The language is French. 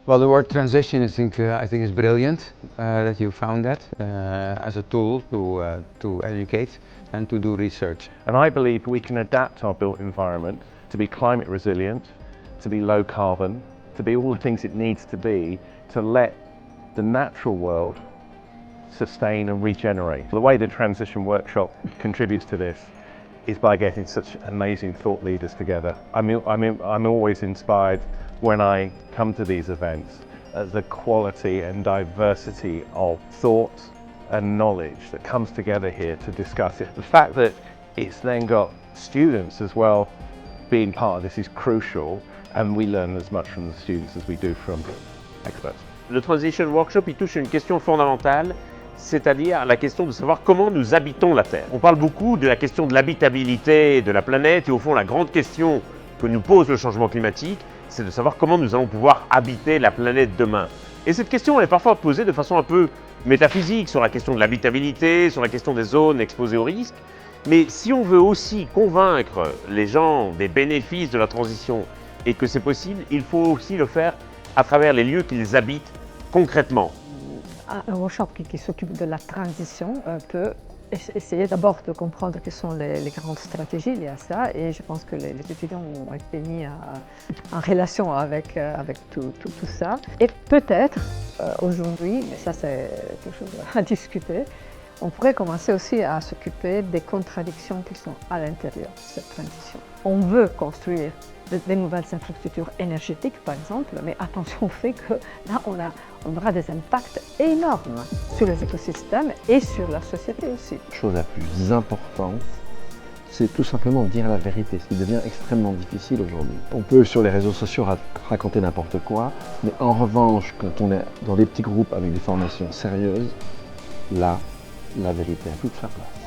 Well, the word transition, I think is brilliant that you found that as a tool to educate and to do research. And I believe we can adapt our built environment to be climate resilient, to be low carbon, to be all the things it needs to be to let the natural world sustain and regenerate. The way the Transition Workshop contributes to this is by getting such amazing thought leaders together. I'm always inspired when I come to these events at the quality and diversity of thought and knowledge that comes together here to discuss it. The fact that it's then got students as well being part of this is crucial, and we learn as much from the students as we do from experts. Le Transition Workshop, il touche une question fondamentale, c'est-à-dire la question de savoir comment nous habitons la Terre. On parle beaucoup de la question de l'habitabilité de la planète, et au fond la grande question que nous pose le changement climatique, c'est de savoir comment nous allons pouvoir habiter la planète demain. Et cette question elle est parfois posée de façon un peu métaphysique sur la question de l'habitabilité, sur la question des zones exposées aux risques. Mais si on veut aussi convaincre les gens des bénéfices de la transition et que c'est possible, il faut aussi le faire à travers les lieux qu'ils habitent concrètement. Un workshop qui s'occupe de la transition peut essayer d'abord de comprendre quelles sont les grandes stratégies liées à ça, et je pense que les étudiants ont été mis en relation avec tout ça. Et peut-être aujourd'hui, mais ça c'est quelque chose à discuter, on pourrait commencer aussi à s'occuper des contradictions qui sont à l'intérieur de cette transition. On veut construire des nouvelles infrastructures énergétiques par exemple, mais attention au fait que là on aura des impacts énormes sur les écosystèmes et sur la société aussi. La chose la plus importante, c'est tout simplement dire la vérité, ce qui devient extrêmement difficile aujourd'hui. On peut sur les réseaux sociaux raconter n'importe quoi, mais en revanche, quand on est dans des petits groupes avec des formations sérieuses, là, la vérité a toute sa place.